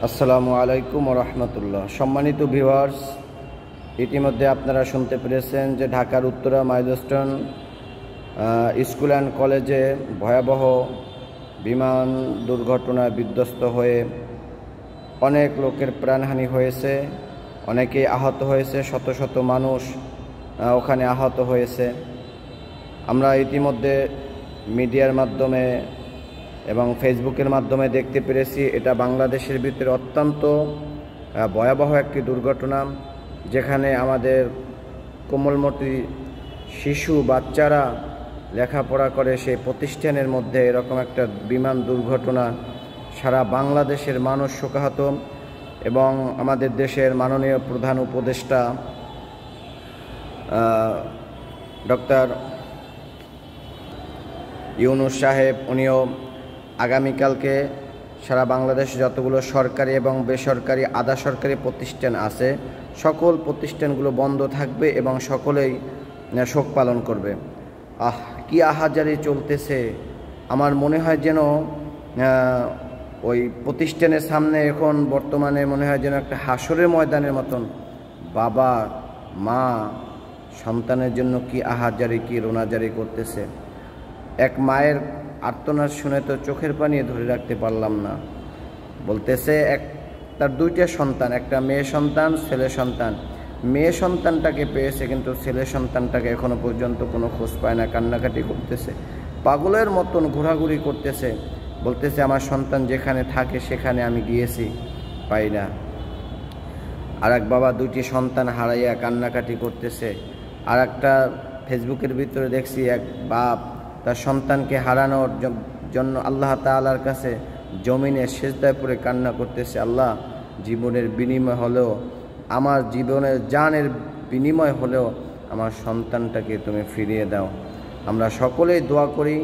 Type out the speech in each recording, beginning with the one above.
আসসালামু আলাইকুম ওয়া রাহমাতুল্লাহ। সম্মানিত ভিউয়ার্স, ইতিমধ্যে আপনারা শুনতে পেরেছেন যে ঢাকার উত্তরা মাইলস্টোন স্কুল অ্যান্ড কলেজে ভয়াবহ বিমান দুর্ঘটনায় বিধ্বস্ত হয়ে অনেক লোকের প্রাণহানি হয়েছে, অনেকেই আহত হয়েছে, শত শত মানুষ ওখানে আহত হয়েছে। আমরা ইতিমধ্যে মিডিয়ার মাধ্যমে এবং ফেসবুকের মাধ্যমে দেখতে পেরেছি এটা বাংলাদেশের ভিতরে অত্যন্ত ভয়াবহ একটি দুর্ঘটনা, যেখানে আমাদের কোমলমতি শিশু বাচ্চারা লেখাপড়া করে সেই প্রতিষ্ঠানের মধ্যে এরকম একটা বিমান দুর্ঘটনা, সারা বাংলাদেশের মানুষ শোকাহত। এবং আমাদের দেশের মাননীয় প্রধান উপদেষ্টা ডক্টর ইউনূস সাহেব, উনিও আগামীকালকে সারা বাংলাদেশে যতগুলো সরকারি এবং বেসরকারি আধা সরকারি প্রতিষ্ঠান আছে সকল প্রতিষ্ঠানগুলো বন্ধ থাকবে এবং সকলেই শোক পালন করবে। কি আহাজারি চলতেছে! আমার মনে হয় যেন ওই প্রতিষ্ঠানের সামনে এখন বর্তমানে মনে হয় যেন একটা হাসরের ময়দানের মতন। বাবা মা সন্তানের জন্য কি আহাজারি, কি রোনাজারি করতেছে। এক মায়ের আর্তনাদ শুনে তো চোখের পানি ধরে রাখতে পারলাম না। বলতেছে তার দুইটা সন্তান, একটা মেয়ে সন্তান, ছেলে সন্তান। মেয়ে সন্তানটাকে পেয়েছে কিন্তু ছেলে সন্তানটাকে এখনো পর্যন্ত কোনো খোঁজ পায় না, কান্নাকাটি করতেছে, পাগলের মতন ঘোরাঘুরি করতেছে। বলতেছে আমার সন্তান যেখানে থাকে সেখানে আমি গিয়েছি, পাই না। আর এক বাবা দুইটি সন্তান হারাইয়া কান্নাকাটি করতেছে। আর একটা ফেসবুকের ভিতরে দেখছি এক বাপ তার সন্তানকে হারানোর জন্য আল্লাহ তাআলার কাছে জমিনে সেজদায় পড়ে কান্না করতেছে, আল্লাহ জীবনের বিনিময় হলেও, আমার জীবনের জানের বিনিময় হলেও আমার সন্তানটাকে তুমি ফিরিয়ে দাও। আমরা সকলেই দোয়া করি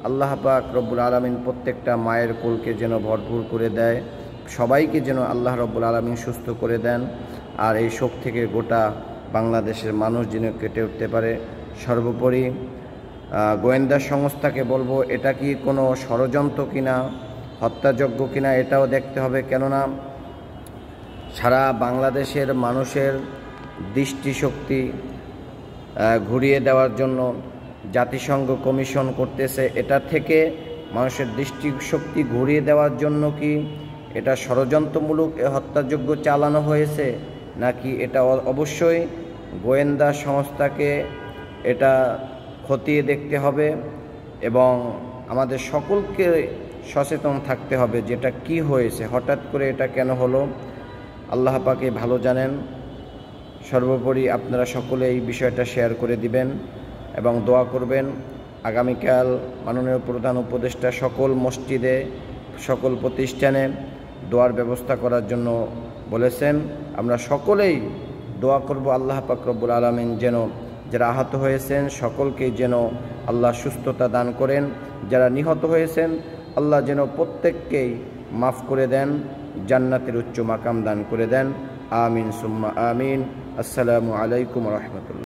আল্লাহ পাক রব্বুল আলামিন প্রত্যেকটা মায়ের কোলকে যেন ভরপুর করে দেয়, সবাইকে যেন আল্লাহ রব্বুল আলামিন সুস্থ করে দেন, আর এই শোক থেকে গোটা বাংলাদেশের মানুষ যেন কেটে উঠতে পারে। সর্বোপরি গোয়েন্দা সংস্থাকে বলবো এটা কি কোনো ষড়যন্ত্র কিনা, হত্যাযজ্ঞ কিনা এটাও দেখতে হবে। কেননা সারা বাংলাদেশের মানুষের দৃষ্টিশক্তি ঘুরিয়ে দেওয়ার জন্য জাতিসংঘ কমিশন করতেছে। এটা থেকে মানুষের দৃষ্টিশক্তি ঘুরিয়ে দেওয়ার জন্য কি এটা ষড়যন্ত্রমূলক হত্যাযজ্ঞ চালানো হয়েছে, নাকি এটা অবশ্যই গোয়েন্দা সংস্থাকে এটা খতিয়ে দেখতে হবে এবং আমাদের সকলকে সচেতন থাকতে হবে যেটা কি হয়েছে, হঠাৎ করে এটা কেন হলো, আল্লাহ পাকে ভালো জানেন। সর্বোপরি আপনারা সকলে এই বিষয়টা শেয়ার করে দিবেন এবং দোয়া করবেন। আগামীকাল মাননীয় প্রধান উপদেষ্টা সকল মসজিদে, সকল প্রতিষ্ঠানে দোয়ার ব্যবস্থা করার জন্য বলেছেন। আমরা সকলেই দোয়া করব আল্লাহ পাক রব্বুল আলামিন যেন যারা আহত হয়েছেন সকলকে যেন আল্লাহ সুস্থতা দান করেন, যারা নিহত হয়েছেন আল্লাহ যেন প্রত্যেককেই মাফ করে দেন, জান্নাতের উচ্চ মাকাম দান করে দেন। আমিন সুম্মা আমিন। আসসালামু আলাইকুম ওয়া রাহমাতুল্লাহ।